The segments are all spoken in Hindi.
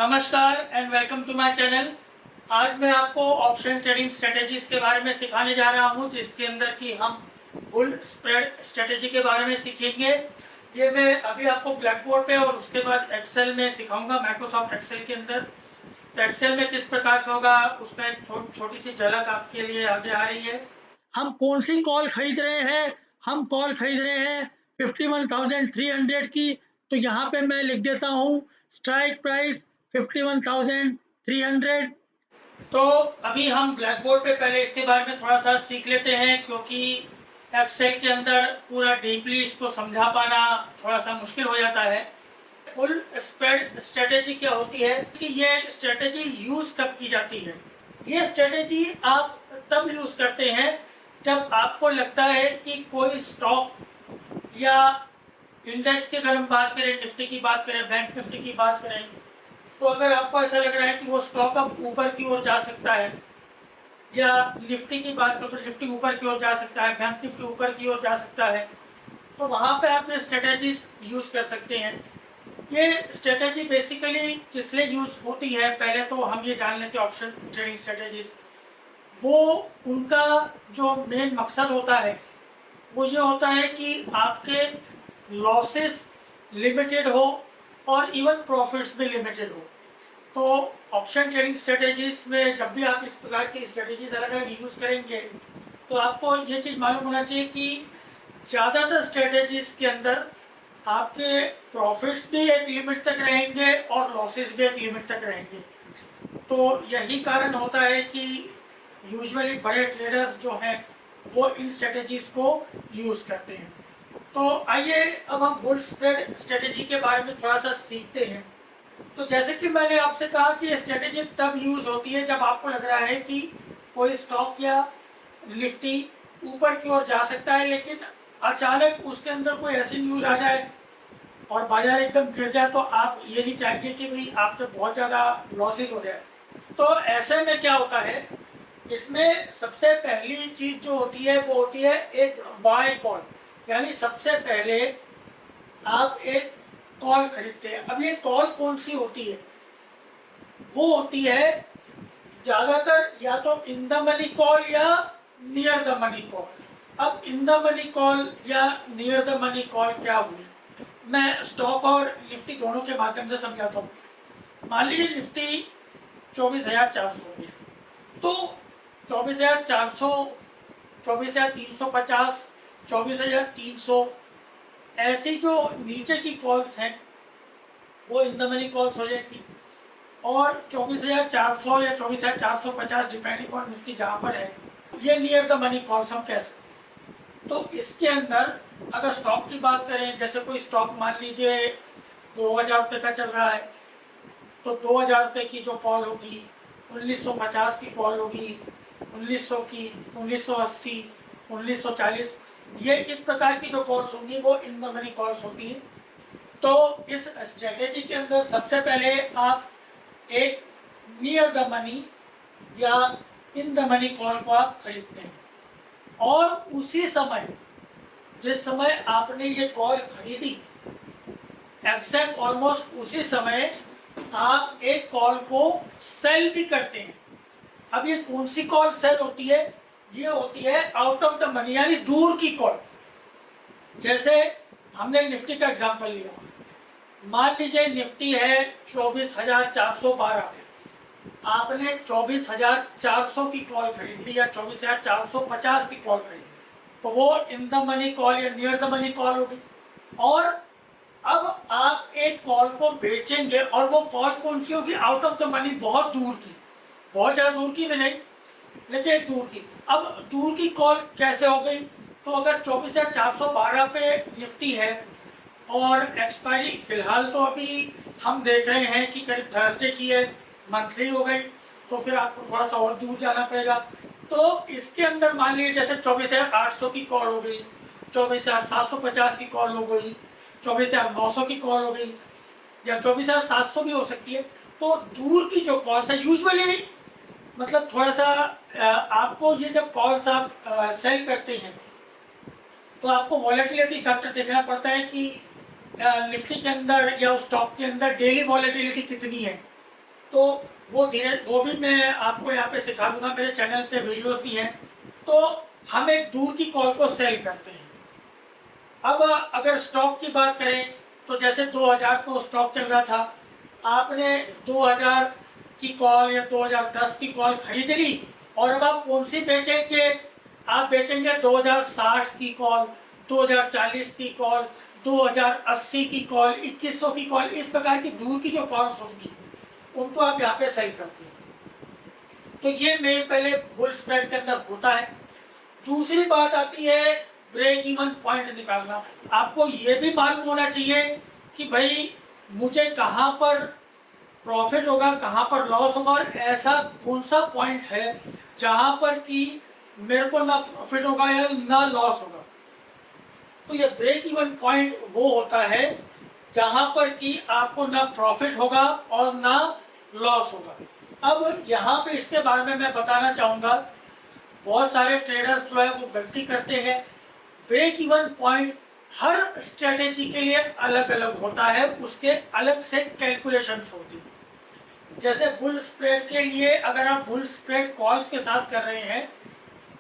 नमस्कार and welcome to my channel. आज मैं आपको ऑप्शन ट्रेडिंग स्ट्रेटेजीज के बारे में सिखाने जा रहा हूं, जिसके अंदर कि हम बुल स्प्रेड स्ट्रेटेजी के बारे में सीखेंगे। ये मैं अभी आपको ब्लैक बोर्ड पे और उसके बाद एक्सेल में सिखाऊंगा, माइक्रोसॉफ्ट एक्सेल के अंदर। तो एक्सेल में किस प्रकार से होगा उसका एक छोटी सी झलक आपके लिए आगे आ रही है। हम कौन सी कॉल खरीद रहे हैं? हम कॉल खरीद रहे हैं 51,300 की। तो यहाँ पे मैं लिख देता हूँ स्ट्राइक प्राइस 51,300। तो अभी हम ब्लैक बोर्ड पे पहले इसके बारे में थोड़ा सा सीख लेते हैं, क्योंकि एक्सेल के अंदर पूरा डीपली इसको समझा पाना थोड़ा सा मुश्किल हो जाता है। बुल स्प्रेड स्ट्रेटेजी क्या होती है कि ये स्ट्रेटेजी यूज कब की जाती है? ये स्ट्रेटेजी आप तब यूज करते हैं जब आपको लगता है कि कोई स्टॉक या इंडेक्स की अगर हम बात करें, निफ्टी की बात करें, बैंक निफ्टी की बात करें, तो अगर आपको ऐसा लग रहा है कि वो स्टॉक अब ऊपर की ओर जा सकता है, या निफ्टी की बात करें तो निफ्टी ऊपर की ओर जा सकता है, बैंक निफ्टी ऊपर की ओर जा सकता है, तो वहाँ पे आप ये स्ट्रेटेजीज यूज कर सकते हैं। ये स्ट्रेटेजी बेसिकली किस लिए यूज होती है, पहले तो हम ये जान लेते हैं। ऑप्शन ट्रेडिंग स्ट्रेटेजीज, वो उनका जो मेन मकसद होता है वो ये होता है कि आपके लॉसेस लिमिटेड हो और इवन प्रॉफिट्स भी लिमिटेड हो। तो ऑप्शन ट्रेडिंग स्ट्रेटेजीज में जब भी आप इस प्रकार की स्ट्रेटेजीज अलग अलग यूज करेंगे, तो आपको ये चीज़ मालूम होना चाहिए कि ज़्यादातर स्ट्रेटेजीज के अंदर आपके प्रॉफिट्स भी एक लिमिट तक रहेंगे और लॉसेस भी एक लिमिट तक रहेंगे। तो यही कारण होता है कि यूजुअली बड़े ट्रेडर्स जो हैं वो इन स्ट्रेटेजीज को यूज़ करते हैं। तो आइए अब हम बुल स्प्रेड स्ट्रेटेजी के बारे में थोड़ा सा सीखते हैं। तो जैसे कि मैंने आपसे कहा कि ये स्ट्रेटेजी तब यूज़ होती है जब आपको लग रहा है कि कोई स्टॉक या निफ्टी ऊपर की ओर जा सकता है, लेकिन अचानक उसके अंदर कोई ऐसी न्यूज़ आ जाए और बाजार एकदम गिर जाए, तो आप ये नहीं चाहेंगे कि भाई आपके बहुत ज़्यादा लॉसेज हो जाए। तो ऐसे में क्या होता है, इसमें सबसे पहली चीज़ जो होती है वो होती है एक बाय कॉल, यानी सबसे पहले आप एक कॉल खरीदते हैं। अब ये कॉल कौन सी होती है? वो होती है ज़्यादातर या तो इन द मनी कॉल या नियर द मनी कॉल। अब इन द मनी कॉल या नियर द मनी कॉल क्या हुई, मैं स्टॉक और निफ्टी दोनों के माध्यम से समझाता हूँ। मान लीजिए निफ्टी 24,400 में, तो 24,400, 24,350, 24,300 ऐसी जो नीचे की कॉल्स हैं वो इन द मनी कॉल्स हो जाएगी, और 24,400 या 24,450 डिपेंडिंग ऑन निफ्टी जहाँ पर है, ये नियर द मनी कॉल्स हम कह सकते हैं। तो इसके अंदर अगर स्टॉक की बात करें, जैसे कोई स्टॉक मान लीजिए 2,000 रुपये का चल रहा है, तो 2,000 रुपये की जो कॉल होगी 1,950 की कॉल होगी, 1,900 की, 1,980, 1,940, ये इस प्रकार की जो कॉल्स होंगी वो इन द मनी कॉल्स होती हैं। तो इस स्ट्रेटेजी के अंदर सबसे पहले आप एक नियर द मनी या इन द मनी कॉल को आप खरीदते हैं, और उसी समय जिस समय आपने ये कॉल खरीदी, एग्जैक्ट ऑलमोस्ट उसी समय आप एक कॉल को सेल भी करते हैं। अब ये कौन सी कॉल सेल होती है? ये होती है आउट ऑफ द मनी, यानी दूर की कॉल। जैसे हमने निफ्टी का एग्जांपल लिया, मान लीजिए निफ्टी है 24,412, आपने 24,400 की कॉल खरीद ली या 24,450 की कॉल खरीद ली, तो वो इन द मनी कॉल या नियर द मनी कॉल होगी। और अब आप एक कॉल को बेचेंगे, और वो कॉल कौन सी होगी? आउट ऑफ द मनी, बहुत दूर की, बहुत ज़्यादा दूर की भी नहीं, लेकिन दूर की। अब दूर की कॉल कैसे हो गई? तो अगर 24,412 पे निफ्टी है और एक्सपायरी फिलहाल तो अभी हम देख रहे हैं कि करीब थर्सडे की है, मंथली हो गई, तो फिर आपको थोड़ा सा और दूर जाना पड़ेगा। तो इसके अंदर मान लीजिए जैसे 24,800 की कॉल हो गई, 24,750 की कॉल हो गई, 24,900 की कॉल हो गई, या 24,700 भी हो सकती है। तो दूर की जो कॉल्स है यूजुअली, मतलब थोड़ा सा आपको ये जब कॉल्स आप सेल करते हैं तो आपको वॉलेटिलिटी फैक्टर देखना पड़ता है कि निफ्टी के अंदर या उस स्टॉक के अंदर डेली वॉलेटिलिटी कितनी है। तो वो भी मैं आपको यहाँ पे सिखा दूंगा, मेरे चैनल पे वीडियोस भी हैं। तो हम एक दूर की कॉल को सेल करते हैं। अब अगर स्टॉक की बात करें तो जैसे 2000 को स्टॉक चल रहा था, आपने 2000 की कॉल या 2010 की कॉल खरीद ली, और अब आप कौन सी बेचेंगे? आप बेचेंगे 2060 की कॉल, 2040 की कॉल, 2080 की कॉल, 2100 की कॉल, इस प्रकार की दूर की जो कॉल्स होंगी उनको आप यहाँ पे सेल करते हैं। तो ये मेन पहले बुल स्प्रेड के अंदर होता है। दूसरी बात आती है ब्रेक इवन पॉइंट निकालना। आपको ये भी मालूम होना चाहिए कि भाई मुझे कहाँ पर प्रॉफिट होगा, कहाँ पर लॉस होगा, और ऐसा कौन सा पॉइंट है जहाँ पर कि मेरे को ना प्रॉफिट होगा या ना लॉस होगा। तो ये ब्रेक इवन पॉइंट वो होता है जहाँ पर कि आपको ना प्रॉफिट होगा और ना लॉस होगा। अब यहाँ पे इसके बारे में मैं बताना चाहूँगा, बहुत सारे ट्रेडर्स जो है वो गलती करते हैं। ब्रेक इवन पॉइंट हर स्ट्रेटेजी के लिए अलग अलग होता है, उसके अलग से कैलकुलेशंस होती है। जैसे बुल स्प्रेड के लिए अगर आप बुल स्प्रेड कॉल्स के साथ कर रहे हैं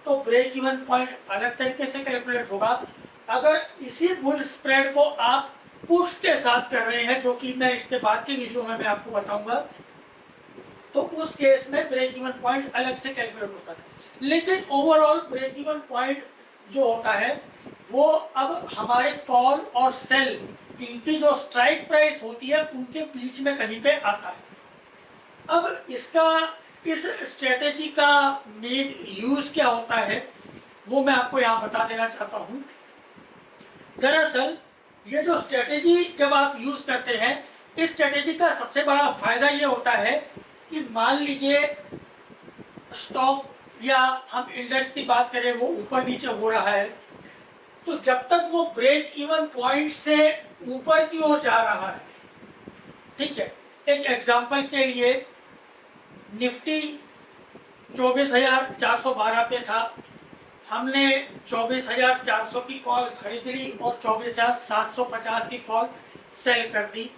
तो ब्रेक इवन पॉइंट अलग तरीके से कैलकुलेट होगा। अगर इसी बुल स्प्रेड को आप पुट्स के साथ कर रहे हैं, जो कि मैं इसके बाद की वीडियो में मैं आपको बताऊंगा, तो उस केस में ब्रेक इवन पॉइंट अलग से कैलकुलेट होता है। लेकिन ओवरऑल ब्रेक इवन पॉइंट जो होता है वो अब हमारे कॉल और सेल, इनकी जो स्ट्राइक प्राइस होती है उनके बीच में कहीं पे आता है। अब इस स्ट्रेटेजी का मेन यूज क्या होता है वो मैं आपको यहाँ बता देना चाहता हूँ। दरअसल ये जो स्ट्रेटेजी जब आप यूज करते हैं, इस स्ट्रेटेजी का सबसे बड़ा फायदा ये होता है कि मान लीजिए स्टॉक या हम इंडेक्स की बात करें वो ऊपर नीचे हो रहा है, तो जब तक वो ब्रेक इवन पॉइंट से ऊपर की ओर जा रहा है, ठीक है, एक एग्जांपल के लिए निफ्टी 24,412 पे था, हमने 24,400 की कॉल खरीद ली और 24,750 की कॉल सेल कर दी।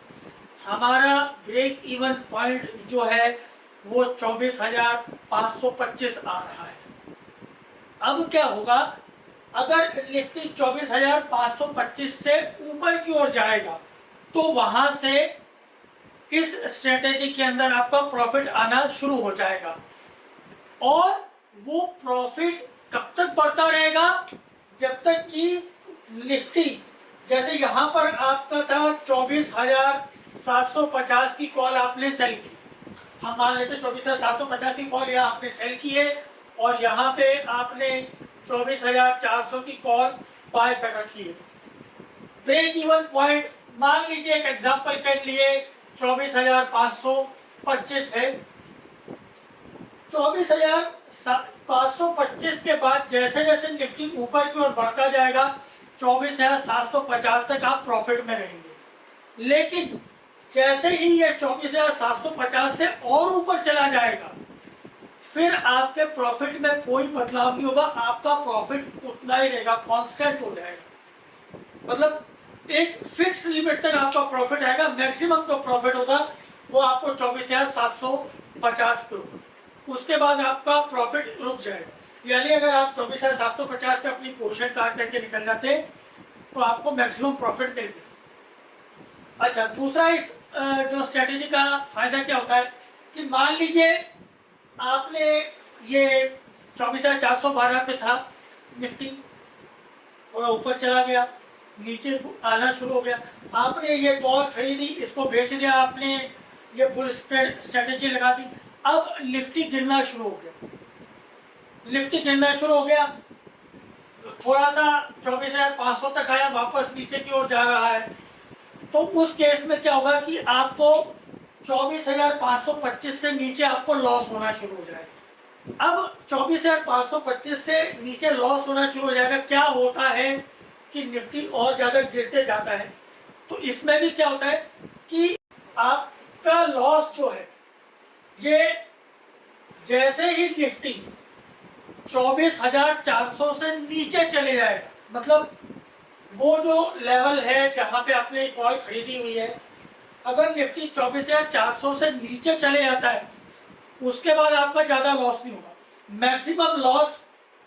हमारा ब्रेक इवन पॉइंट जो है वो 24,525 आ रहा है। अब क्या होगा, अगर निफ्टी 24,525 से ऊपर की ओर जाएगा तो वहां से इस स्ट्रेटेजी के अंदर आपका प्रॉफिट आना शुरू हो जाएगा। और वो प्रॉफिट कब तक बढ़ता रहेगा? जब तक कि निफ्टी, जैसे यहाँ पर आपका था 24,750 की कॉल आपने सेल की, हम मान लेते 24,750 की कॉल यहाँ आपने सेल की है, और यहाँ पे आपने 24,400 की कॉल बाय कर रखी है। ब्रेक इवन पॉइंट मान लीजिए एक एग्जांपल के लिए 24,525 है। 24,525 के बाद जैसे जैसे निफ्टी ऊपर की ओर बढ़ता जाएगा 24,750 तक आप प्रॉफिट में रहेंगे। लेकिन जैसे ही ये 24,750 से और ऊपर चला जाएगा, फिर आपके प्रॉफिट में कोई बदलाव नहीं होगा, आपका प्रॉफिट उतना ही रहेगा, कांस्टेंट हो जाएगा। मतलब एक फिक्स लिमिट तक आपका प्रॉफिट आएगा। मैक्सिमम जो प्रॉफिट होगा वो आपको 24,750 पे होगा, उसके बाद आपका प्रॉफिट रुक जाएगा। यानी अगर आप 24,750 पे अपनी पोजीशन काट करके निकल जाते तो आपको मैक्सिमम प्रॉफिट मिल गया। अच्छा, दूसरा इस जो स्ट्रेटेजी का फायदा क्या होता है कि मान लीजिए आपने ये 24,412 पे था निफ्टी, और ऊपर चला गया, नीचे आना शुरू हो गया, आपने ये कॉल खरीदी, इसको बेच दिया, आपने ये बुल स्प्रेड स्ट्रेटेजी लगा दी। अब निफ्टी गिरना शुरू हो गया, थोड़ा सा 24,500 तक आया, वापस नीचे की ओर जा रहा है, तो उस केस में क्या होगा कि आपको 24,525 से नीचे आपको लॉस होना शुरू हो जाएगा। अब 24,525 से नीचे लॉस होना शुरू हो जाएगा। क्या होता है कि निफ्टी और ज्यादा गिरते जाता है, तो इसमें भी क्या होता है कि आपका लॉस जो है ये जैसे ही निफ्टी 24,400 से नीचे चले जाएगा, मतलब वो जो लेवल है जहां पे आपने कॉल खरीदी हुई है अगर निफ्टी 24,400 से नीचे चले जाता है उसके बाद आपका ज़्यादा लॉस नहीं होगा। मैक्सिमम लॉस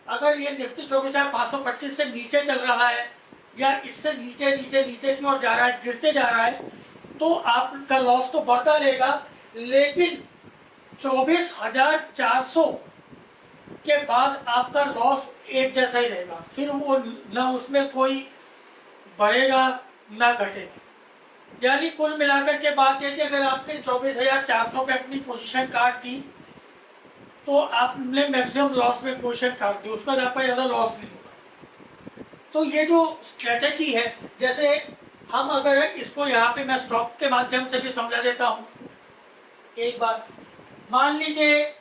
अगर ये निफ्टी 24,525 से नीचे चल रहा है या इससे नीचे नीचे नीचे की ओर जा रहा है, गिरते जा रहा है, तो आपका लॉस तो बढ़ता रहेगा, लेकिन 24,400 के बाद आपका लॉस एक जैसा ही रहेगा, फिर वो ना उसमें कोई बढ़ेगा ना घटेगा। यानी कुल मिलाकर के बात है कि अगर आपने 24,400 पे अपनी पोजीशन काट दी तो आपने मैक्सिमम लॉस में पोजीशन काट दी, उसके बाद आपका ज़्यादा लॉस नहीं होगा। तो ये जो स्ट्रेटेजी है, जैसे हम अगर इसको यहाँ पे मैं स्टॉक के माध्यम से भी समझा देता हूँ। एक बात मान लीजिए,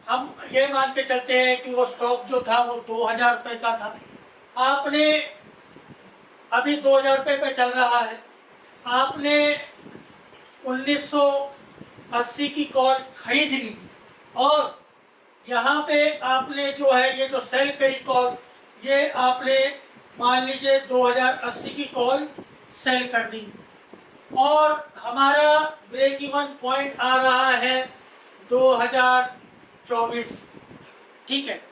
हम ये मान के चलते हैं कि वो स्टॉक जो था वो 2,000 रुपये का था, आपने अभी 2,000 रुपये पे चल रहा है, आपने 1980 की कॉल खरीद ली और यहाँ पे आपने जो है ये जो सेल करी कॉल, ये आपने मान लीजिए 2080 की कॉल सेल कर दी और हमारा ब्रेक इवन पॉइंट आ रहा है 2024। ठीक है,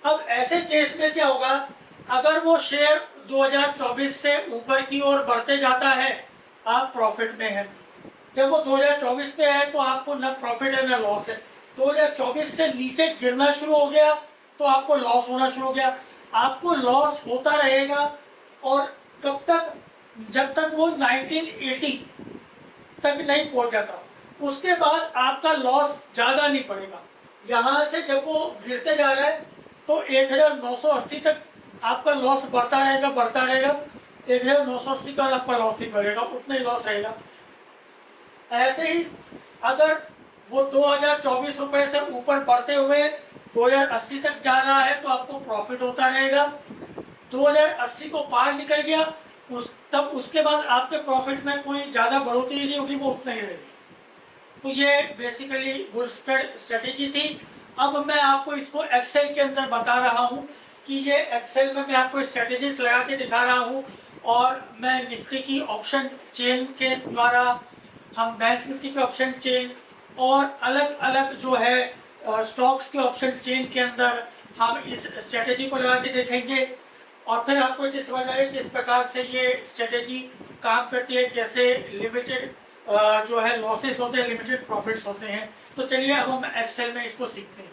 अब ऐसे केस में क्या होगा, अगर वो शेयर 2024 से ऊपर की ओर बढ़ते जाता है आप प्रॉफिट में हैं। जब वो 2024 में है तो आपको न प्रॉफिट है न लॉस है। 2024 से नीचे गिरना शुरू हो गया तो आपको लॉस होना शुरू हो गया। आपको लॉस होता रहेगा और कब तक, जब तक वो 1980 तक नहीं पहुंच जाता, उसके बाद आपका लॉस ज़्यादा नहीं पड़ेगा। यहाँ से जब वो गिरते जा रहा है तो 1980 तक आपका लॉस बढ़ता रहेगा। 1980 का आपका लॉस नहीं बढ़ेगा, उतना ही लॉस रहेगा। ऐसे ही अगर वो 2024 रुपये से ऊपर बढ़ते हुए 2080 तक जा रहा है तो आपको प्रॉफिट होता रहेगा। 2080 को पार निकल गया तब उसके बाद आपके प्रॉफिट में कोई ज़्यादा बढ़ोतरी नहीं होगी, वो उतना ही रहेगी। तो ये बेसिकली बुल स्प्रेड स्ट्रेटेजी थी। अब मैं आपको इसको एक्सेल के अंदर बता रहा हूँ कि ये एक्सेल में मैं आपको स्ट्रेटेजीज लगा के दिखा रहा हूँ और मैं निफ्टी की ऑप्शन चेन के द्वारा, हम बैंक निफ्टी की ऑप्शन चेन और अलग अलग जो है स्टॉक्स के ऑप्शन चेन के अंदर हम इस स्ट्रेटेजी को लगा के देखेंगे और फिर आपको ये समझ आए किस प्रकार से ये स्ट्रेटेजी काम करती है, कैसे लिमिटेड जो है लॉसेस होते हैं, लिमिटेड प्रॉफिट्स होते हैं। तो चलिए अब हम एक्सेल में इसको सीखते हैं।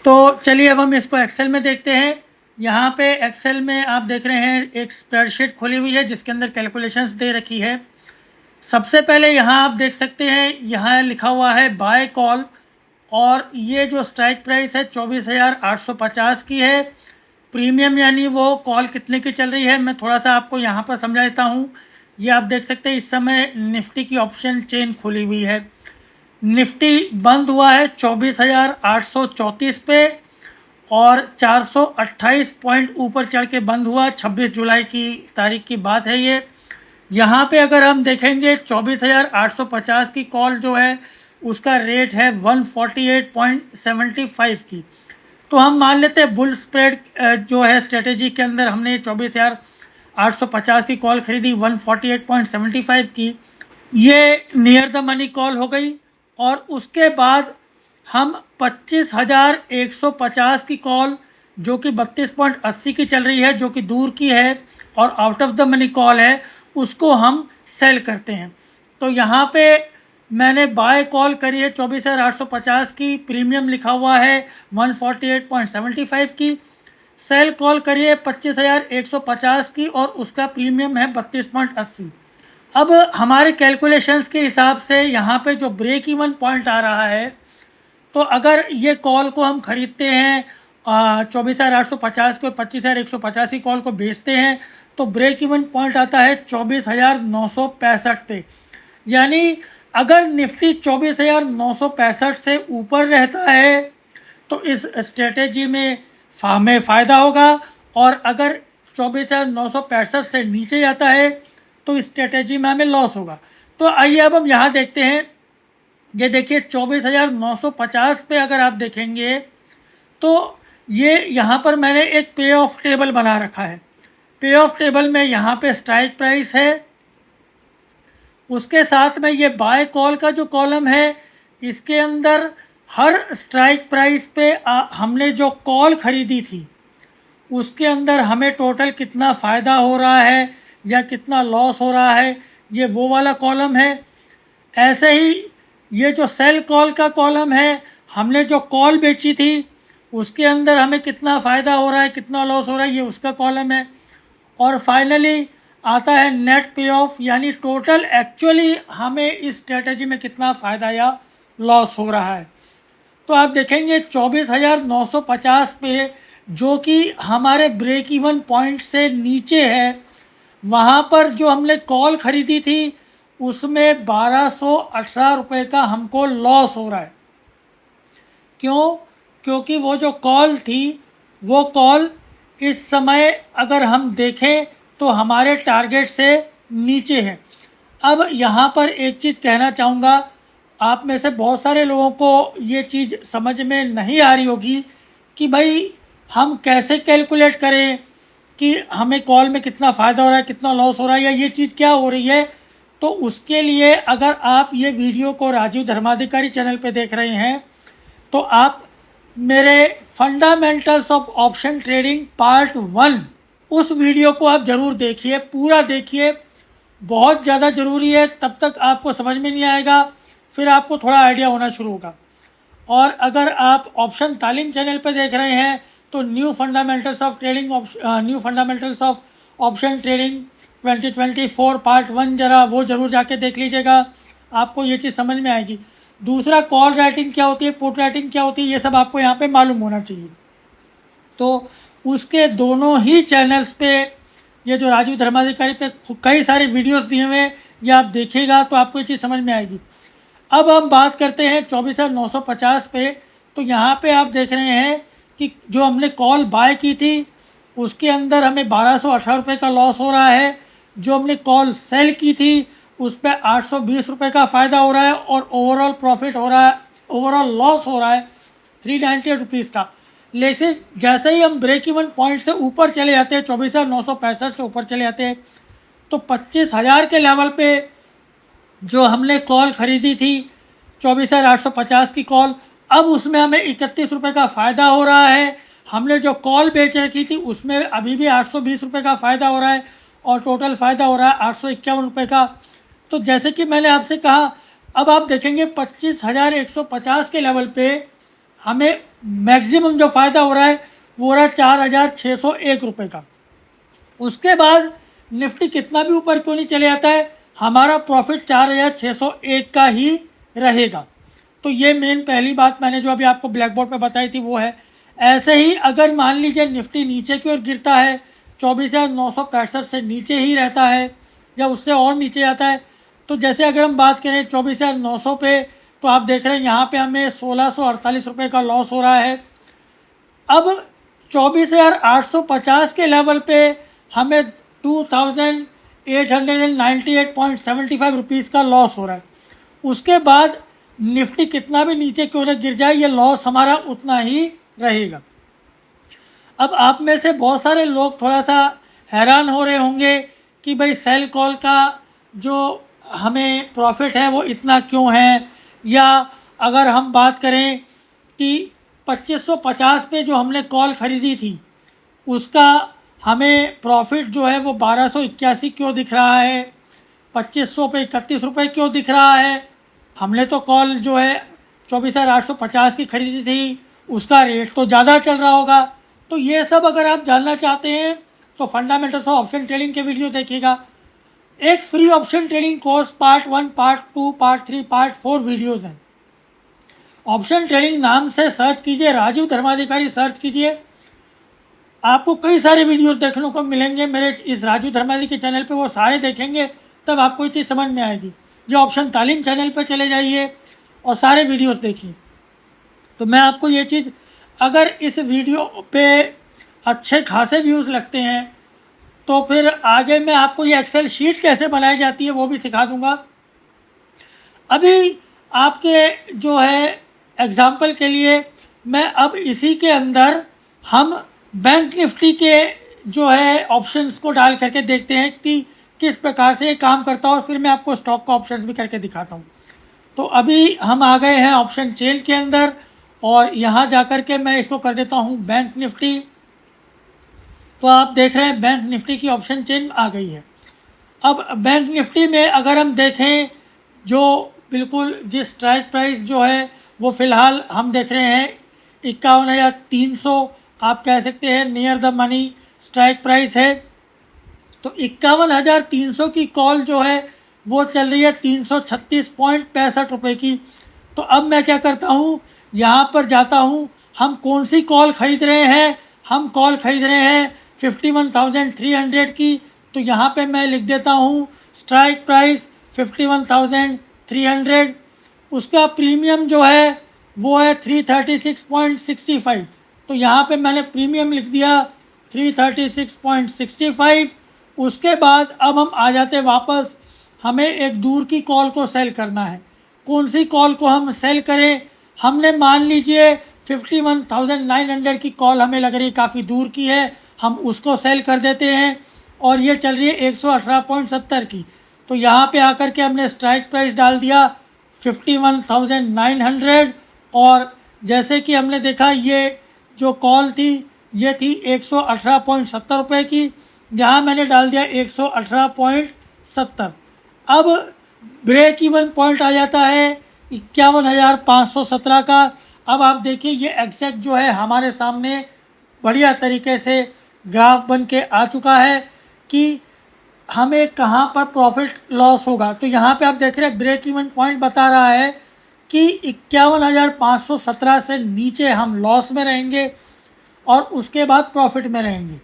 तो चलिए अब हम इसको एक्सेल में देखते हैं। यहाँ पे एक्सेल में आप देख रहे हैं एक स्प्रेडशीट खुली हुई है जिसके अंदर कैलकुलेशंस दे रखी है। सबसे पहले यहाँ आप देख सकते हैं, यहाँ लिखा हुआ है बाय कॉल और ये जो स्ट्राइक प्राइस है 24,850 की है। प्रीमियम यानी वो कॉल कितने की चल रही है मैं थोड़ा सा आपको यहाँ पर समझा देता हूँ। ये आप देख सकते हैं इस समय निफ्टी की ऑप्शन चेन खुली हुई है। निफ्टी बंद हुआ है 24,834 पे और 428 पॉइंट ऊपर चढ़ के बंद हुआ। 26 जुलाई की तारीख की बात है ये। यहाँ पे अगर हम देखेंगे 24,850 की कॉल जो है उसका रेट है 148.75 की। तो हम मान लेते हैं बुल स्प्रेड जो है स्ट्रेटेजी के अंदर हमने 24,850 की कॉल खरीदी 148.75 की, ये नियर द मनी कॉल हो गई। और उसके बाद हम 25,150 की कॉल जो कि 32.80 की चल रही है, जो कि दूर की है और out of the money call है, उसको हम सेल करते हैं। तो यहाँ पे मैंने बाय कॉल करी है 24,850 की, प्रीमियम लिखा हुआ है 148.75 की। सेल कॉल करिए 25,150 की और उसका प्रीमियम है 32.80। अब हमारे कैलकुलेशंस के हिसाब से यहाँ पे जो ब्रेक इवन पॉइंट आ रहा है, तो अगर ये कॉल को हम खरीदते हैं 24,850 को 25,150 की कॉल को बेचते हैं तो ब्रेक इवन पॉइंट आता है 24,965 पे। यानी अगर निफ्टी 24,965 से ऊपर रहता है तो इस स्ट्रेटेजी में हमें फ़ायदा होगा और अगर 24,965 से नीचे जाता है तो इस स्ट्रेटेजी में हमें लॉस होगा। तो आइए अब हम यहाँ देखते हैं। ये देखिए 24,950 पे अगर आप देखेंगे तो ये यहाँ पर मैंने एक पे ऑफ टेबल बना रखा है। पे ऑफ टेबल में यहाँ पे स्ट्राइक प्राइस है उसके साथ में ये बाय कॉल का जो कॉलम है, इसके अंदर हर स्ट्राइक प्राइस पे हमने जो कॉल ख़रीदी थी उसके अंदर हमें टोटल कितना फ़ायदा हो रहा है या कितना लॉस हो रहा है, ये वो वाला कॉलम है। ऐसे ही ये जो सेल कॉल का कॉलम है, हमने जो कॉल बेची थी उसके अंदर हमें कितना फ़ायदा हो रहा है कितना लॉस हो रहा है, ये उसका कॉलम है। और फाइनली आता है नेट पे ऑफ, यानी टोटल एक्चुअली हमें इस स्ट्रेटजी में कितना फ़ायदा या लॉस हो रहा है। तो आप देखेंगे 24,950 पे, जो कि हमारे ब्रेक इवन पॉइंट से नीचे है, वहाँ पर जो हमने कॉल ख़रीदी थी उसमें 1218 रुपये का हमको लॉस हो रहा है। क्यों? क्योंकि वो जो कॉल थी वो कॉल इस समय अगर हम देखें तो हमारे टारगेट से नीचे है। अब यहाँ पर एक चीज़ कहना चाहूँगा, आप में से बहुत सारे लोगों को ये चीज़ समझ में नहीं आ रही होगी कि भाई हम कैसे कैलकुलेट करें कि हमें कॉल में कितना फ़ायदा हो रहा है कितना लॉस हो रहा है या ये चीज़ क्या हो रही है। तो उसके लिए अगर आप ये वीडियो को राजीव धर्माधिकारी चैनल पे देख रहे हैं तो आप मेरे fundamentals of option trading part 1 उस वीडियो को आप ज़रूर देखिए, पूरा देखिए, बहुत ज़्यादा ज़रूरी है। तब तक आपको समझ में नहीं आएगा, फिर आपको थोड़ा आइडिया होना शुरू होगा। और अगर आप ऑप्शन तालीम चैनल पर देख रहे हैं तो new fundamentals of trading new fundamentals of option trading 2024 part 1 ज़रा वो ज़रूर जाके देख लीजिएगा, आपको ये चीज़ समझ में आएगी। दूसरा, कॉल राइटिंग क्या होती है, पुट राइटिंग क्या होती है, ये सब आपको यहाँ पे मालूम होना चाहिए। तो उसके दोनों ही चैनल्स पे, ये जो राजीव धर्माधिकारी पे कई सारे वीडियोस दिए हुए हैं, ये आप देखिएगा तो आपको ये चीज़ समझ में आएगी। अब हम बात करते हैं 24,950 पे। तो यहाँ पे आप देख रहे हैं कि जो हमने कॉल बाय की थी उसके अंदर हमें 1218 रुपये का लॉस हो रहा है। जो हमने कॉल सेल की थी उस पर 820 रुपये का फ़ायदा हो रहा है और ओवरऑल प्रॉफिट हो रहा है, ओवरऑल लॉस हो रहा है 398 रुपीज़ का। लेकिन जैसे ही हम ब्रेक इवन पॉइंट से ऊपर चले जाते हैं, 24,965 से ऊपर चले जाते हैं, तो 25,000 के लेवल पे जो हमने कॉल ख़रीदी थी 24,850 की कॉल, अब उसमें हमें 31 रुपये का फ़ायदा हो रहा है। हमने जो कॉल बेच रखी थी उसमें अभी भी 820 रुपये का फ़ायदा हो रहा है और टोटल फ़ायदा हो रहा है 851 रुपये का। तो जैसे कि मैंने आपसे कहा, अब आप देखेंगे 25,150 के लेवल पे हमें मैक्सिमम जो फ़ायदा हो रहा है वो हो रहा है 4,601 रुपये का। उसके बाद निफ्टी कितना भी ऊपर क्यों नहीं चले जाता है, हमारा प्रॉफिट 4,601 का ही रहेगा। तो ये मेन पहली बात मैंने जो अभी आपको ब्लैक बोर्ड पे बताई थी वो है। ऐसे ही अगर मान लीजिए निफ्टी नीचे की ओर गिरता है, 24,965 से नीचे ही रहता है या उससे और नीचे जाता है, तो जैसे अगर हम बात करें 24,900 पे, तो आप देख रहे हैं यहाँ पे हमें 1,648 रुपये का लॉस हो रहा है। अब 24,850 के लेवल पे हमें 2,898.75 रुपीज़ का लॉस हो रहा है। उसके बाद निफ्टी कितना भी नीचे क्यों न गिर जाए, ये लॉस हमारा उतना ही रहेगा। अब आप में से बहुत सारे लोग थोड़ा सा हैरान हो रहे होंगे कि भाई सेल कॉल का जो हमें प्रॉफिट है वो इतना क्यों है, या अगर हम बात करें कि 2550 पे जो हमने कॉल ख़रीदी थी उसका हमें प्रॉफिट जो है वो 1281 क्यों दिख रहा है, 2500 पे 31 रुपये क्यों दिख रहा है। हमने तो कॉल जो है 24,850 की खरीदी थी, उसका रेट तो ज़्यादा चल रहा होगा। तो ये सब अगर आप जानना चाहते हैं तो फंडामेंटल्स ऑफ ऑप्शन ट्रेडिंग के वीडियो देखिएगा। एक free option trading course part 1, part 2, part 3, part 4 videos हैं। ऑप्शन ट्रेडिंग नाम से सर्च कीजिए, राजीव धर्माधिकारी सर्च कीजिए, आपको कई सारे वीडियोस देखने को मिलेंगे मेरे इस राजीव धर्माधिकारी चैनल पे। वो सारे देखेंगे तब आपको ये चीज़ समझ में आएगी। ये ऑप्शन तालीम चैनल पे चले जाइए और सारे वीडियोस देखिए। तो मैं आपको ये चीज़, अगर इस वीडियो पे अच्छे खासे व्यूज़ लगते हैं तो फिर आगे मैं आपको ये एक्सेल शीट कैसे बनाई जाती है वो भी सिखा दूंगा। अभी आपके जो है एग्जाम्पल के लिए मैं अब इसी के अंदर हम बैंक निफ्टी के जो है ऑप्शंस को डाल करके देखते हैं कि किस प्रकार से ये काम करता है और फिर मैं आपको स्टॉक का ऑप्शन भी करके दिखाता हूँ। तो अभी हम आ गए हैं ऑप्शन चेन के अंदर और यहाँ जाकर के मैं इसको कर देता हूँ बैंक निफ्टी। तो आप देख रहे हैं बैंक निफ्टी की ऑप्शन चेन आ गई है। अब बैंक निफ्टी में अगर हम देखें जो बिल्कुल जिस स्ट्राइक प्राइस जो है वो फ़िलहाल हम देख रहे हैं 51,300 आप कह सकते हैं near the money strike price है। तो 51,300 की कॉल जो है वो चल रही है 336.65 रुपये की। तो अब मैं क्या करता हूँ, यहाँ पर जाता हूँ, हम कौन सी कॉल ख़रीद रहे हैं, हम कॉल ख़रीद रहे हैं 51,300 की। तो यहाँ पे मैं लिख देता हूँ स्ट्राइक प्राइस 51,300, उसका प्रीमियम जो है वो है 336.65। तो यहाँ पे मैंने प्रीमियम लिख दिया 336.65। उसके बाद अब हम आ जाते वापस, हमें एक दूर की कॉल को सेल करना है। कौन सी कॉल को हम सेल करें, हमने मान लीजिए 51,900 की कॉल हमें लग रही है काफ़ी दूर की है, हम उसको सेल कर देते हैं और ये चल रही है 118.70 की। तो यहाँ पे आकर के हमने स्ट्राइक प्राइस डाल दिया 51,900 और जैसे कि हमने देखा ये जो कॉल थी ये थी 118.70 रुपये की, जहाँ मैंने डाल दिया 118.70। अब ब्रेक इवन पॉइंट आ जाता है 51,517 का। अब आप देखिए ये एग्जैक्ट जो है हमारे सामने बढ़िया तरीके से ग्राफ बन के आ चुका है कि हमें कहाँ पर प्रॉफिट लॉस होगा। तो यहाँ पे आप देख रहे हैं ब्रेक इवन पॉइंट बता रहा है कि 51,517 से नीचे हम लॉस में रहेंगे और उसके बाद प्रॉफिट में रहेंगे।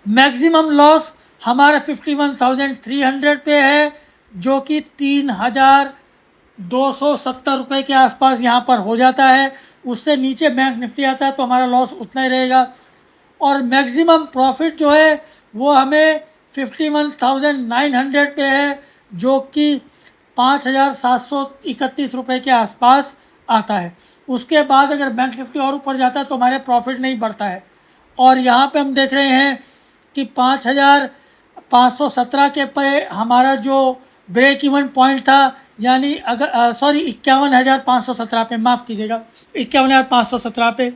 मैक्सिमम लॉस हमारा 51,300 पे है जो कि 3,270 रुपये के आसपास यहाँ पर हो जाता है। उससे नीचे बैंक निफ्टी आता है तो हमारा लॉस उतना ही रहेगा और मैक्सिमम प्रॉफिट जो है वो हमें 51,900 पे है जो कि 5,731 रुपये के आसपास आता है। उसके बाद अगर बैंक निफ्टी और ऊपर जाता है तो हमारे प्रॉफिट नहीं बढ़ता है। और यहाँ पे हम देख रहे हैं कि 5,517 के पे हमारा जो ब्रेक इवन पॉइंट था, यानी अगर 51,517 पे, माफ़ कीजिएगा 51,517 पे।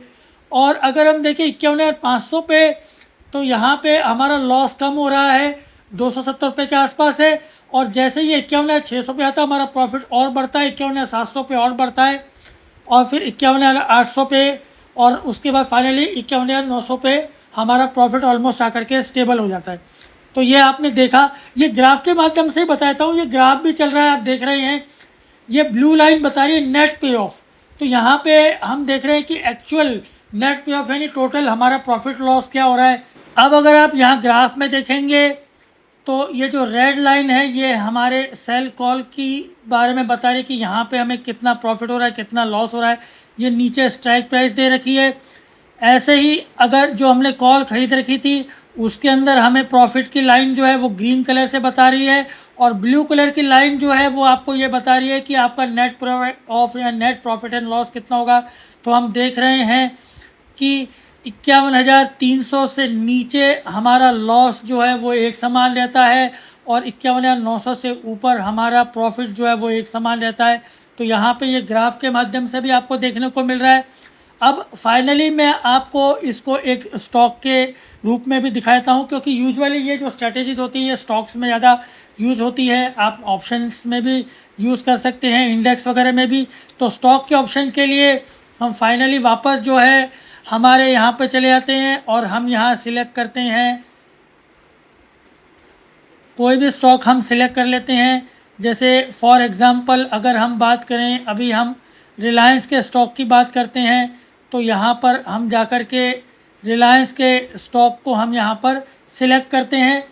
और अगर हम देखें 51,500 पे तो यहाँ पे हमारा लॉस कम हो रहा है 270 रुपये के आसपास है और जैसे ही 51,600 पे आता है हमारा प्रॉफिट और बढ़ता है, 51,700 पे और बढ़ता है और फिर 51,800 पे और उसके बाद फाइनली 51,900 पे हमारा प्रॉफिट ऑलमोस्ट आकर के स्टेबल हो जाता है। तो ये आपने देखा, ये ग्राफ के माध्यम से ही बताता हूँ, ये ग्राफ भी चल रहा है आप देख रहे हैं, ये ब्लू लाइन बता रही है नेट पे ऑफ। तो यहाँ पे हम देख रहे हैं कि एक्चुअल नेट पे ऑफ यानी टोटल हमारा प्रॉफिट लॉस क्या हो रहा है। अब अगर आप यहाँ ग्राफ में देखेंगे तो ये जो रेड लाइन है ये हमारे सेल कॉल की बारे में बता रही है कि यहाँ पे हमें कितना प्रॉफिट हो रहा है कितना लॉस हो रहा है। ये नीचे स्ट्राइक प्राइस दे रखी है। ऐसे ही अगर जो हमने कॉल खरीद रखी थी उसके अंदर हमें प्रॉफिट की लाइन जो है वो ग्रीन कलर से बता रही है और ब्लू कलर की लाइन जो है वो आपको ये बता रही है कि आपका नेट प्रॉफिट ऑफ या नेट प्रॉफिट एंड लॉस कितना होगा। तो हम देख रहे हैं कि 51,300 से नीचे हमारा लॉस जो है वो एक समान रहता है और 51,900 से ऊपर हमारा प्रॉफिट जो है वो एक समान रहता है। तो यहाँ पे ये ग्राफ के माध्यम से भी आपको देखने को मिल रहा है। अब फाइनली मैं आपको इसको एक स्टॉक के रूप में भी दिखाता हूँ क्योंकि यूजुअली ये जो स्ट्रैटेजीज होती है ये स्टॉक्स में ज़्यादा यूज़ होती है। आप ऑप्शंस में भी यूज़ कर सकते हैं, इंडेक्स वगैरह में भी। तो स्टॉक के ऑप्शन के लिए हम फाइनली वापस जो है हमारे यहाँ पे चले जाते हैं और हम यहाँ सिलेक्ट करते हैं, कोई भी स्टॉक हम सिलेक्ट कर लेते हैं। जैसे फॉर एग्ज़ाम्पल अगर हम बात करें, अभी हम रिलायंस के स्टॉक की बात करते हैं तो यहाँ पर हम जाकर के रिलायंस के स्टॉक को हम यहाँ पर सिलेक्ट करते हैं।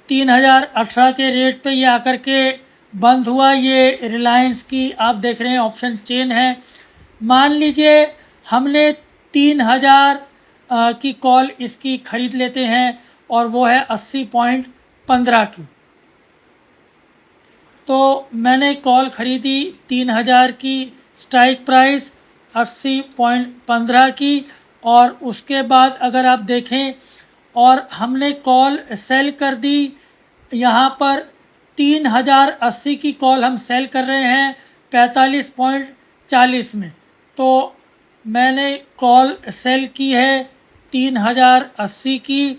3,018 के रेट पे ये आकर के बंद हुआ। ये रिलायंस की आप देख रहे हैं ऑप्शन चेन है। मान लीजिए हमने 3,000 की कॉल इसकी ख़रीद लेते हैं और वो है 80.15 की। तो मैंने कॉल ख़रीदी 3,000 की, स्ट्राइक प्राइस 80.15 की और उसके बाद अगर आप देखें और हमने कॉल सेल कर दी यहाँ पर 3080 की कॉल हम सेल कर रहे हैं 45.40 में। तो मैंने कॉल सेल की है 3080 की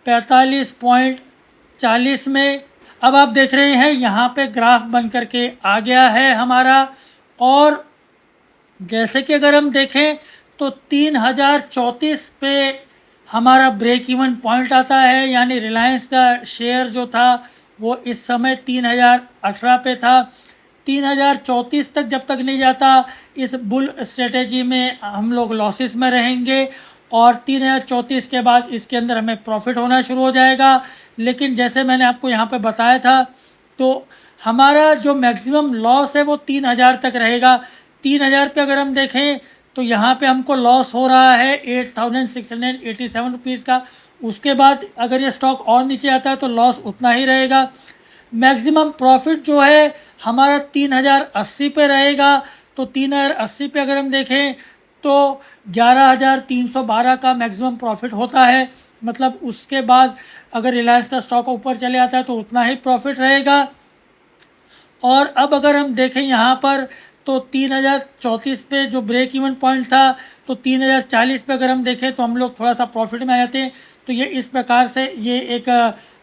45.40 में। अब आप देख रहे हैं यहाँ पे ग्राफ बन करके आ गया है हमारा। और जैसे कि अगर हम देखें तो 3034 पे हमारा ब्रेक इवन पॉइंट आता है, यानी रिलायंस का शेयर जो था वो इस समय 3018 पे था। 3034 तक जब तक नहीं जाता इस बुल स्ट्रेटेजी में हम लोग लॉसेस में रहेंगे, और 3034 के बाद इसके अंदर हमें प्रॉफिट होना शुरू हो जाएगा। लेकिन जैसे मैंने आपको यहाँ पे बताया था, तो हमारा जो मैक्सिमम लॉस है वो 3000 तक रहेगा। 3000 पे अगर हम देखें तो यहाँ पे हमको लॉस हो रहा है 8687 रुपीज़ का। उसके बाद अगर ये स्टॉक और नीचे आता है तो लॉस उतना ही रहेगा। मैक्सिमम प्रॉफिट जो है हमारा 3080 पे रहेगा। तो 3080 पे अगर हम देखें तो 11312 का मैक्सिमम प्रॉफिट होता है। मतलब उसके बाद अगर रिलायंस का स्टॉक ऊपर चले आता है तो उतना ही प्रॉफिट रहेगा। और अब अगर हम देखें यहाँ पर तो 3034 पे जो ब्रेक इवन पॉइंट था, तो 3040 पे अगर हम देखें तो हम लोग थोड़ा सा प्रॉफिट में आ जाते हैं। तो ये इस प्रकार से ये एक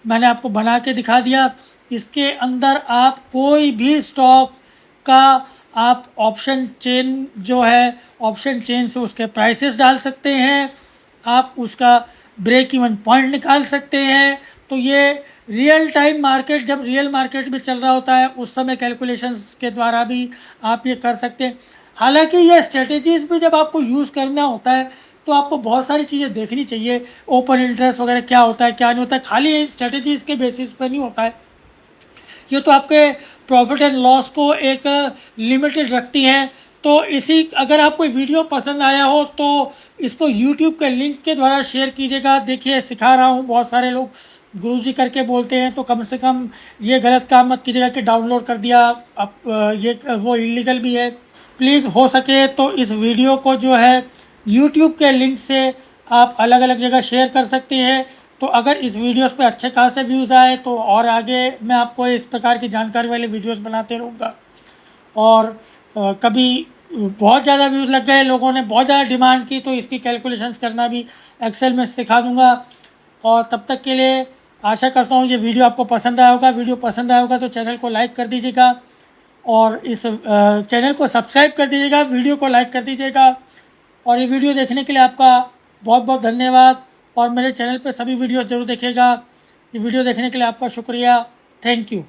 मैंने आपको बना के दिखा दिया। इसके अंदर आप कोई भी स्टॉक का आप ऑप्शन चेन जो है, ऑप्शन चेन से उसके प्राइसेस डाल सकते हैं, आप उसका ब्रेक इवन पॉइंट निकाल सकते हैं। तो ये रियल टाइम मार्केट, जब रियल मार्केट में चल रहा होता है उस समय कैलकुलेशंस के द्वारा भी आप ये कर सकते हैं। हालांकि ये स्ट्रेटेजीज भी जब आपको यूज़ करना होता है तो आपको बहुत सारी चीज़ें देखनी चाहिए, ओपन इंटरेस्ट वगैरह क्या होता है क्या नहीं होता है। खाली स्ट्रेटेजीज के बेसिस पर नहीं होता है, ये तो आपके प्रॉफिट एंड लॉस को एक लिमिटेड रखती हैं। तो इसी, अगर आपको वीडियो पसंद आया हो तो इसको यूट्यूब के लिंक के द्वारा शेयर कीजिएगा। देखिए सिखा रहा हूँ, बहुत सारे लोग गुरुजी करके बोलते हैं, तो कम से कम ये गलत काम मत कीजिएगा कि डाउनलोड कर दिया। अब ये वो इलीगल भी है। प्लीज़ हो सके तो इस वीडियो को जो है यूट्यूब के लिंक से आप अलग अलग जगह शेयर कर सकते हैं। तो अगर इस वीडियोस पे अच्छे खासे व्यूज़ आए तो और आगे मैं आपको इस प्रकार की जानकारी वाले वीडियोस बनाते रहूँगा। और कभी बहुत ज़्यादा व्यूज़ लग गए, लोगों ने बहुत ज़्यादा डिमांड की, तो इसकी कैलकुलेशंस करना भी एक्सेल में सिखा दूँगा। और तब तक के लिए आशा करता हूँ ये वीडियो आपको पसंद आया होगा। वीडियो पसंद आया होगा तो चैनल को लाइक कर दीजिएगा और इस चैनल को सब्सक्राइब कर दीजिएगा, वीडियो को लाइक कर दीजिएगा। और ये वीडियो देखने के लिए आपका बहुत बहुत धन्यवाद। और मेरे चैनल पर सभी वीडियो ज़रूर देखिएगा। ये वीडियो देखने के लिए आपका शुक्रिया। Thank you.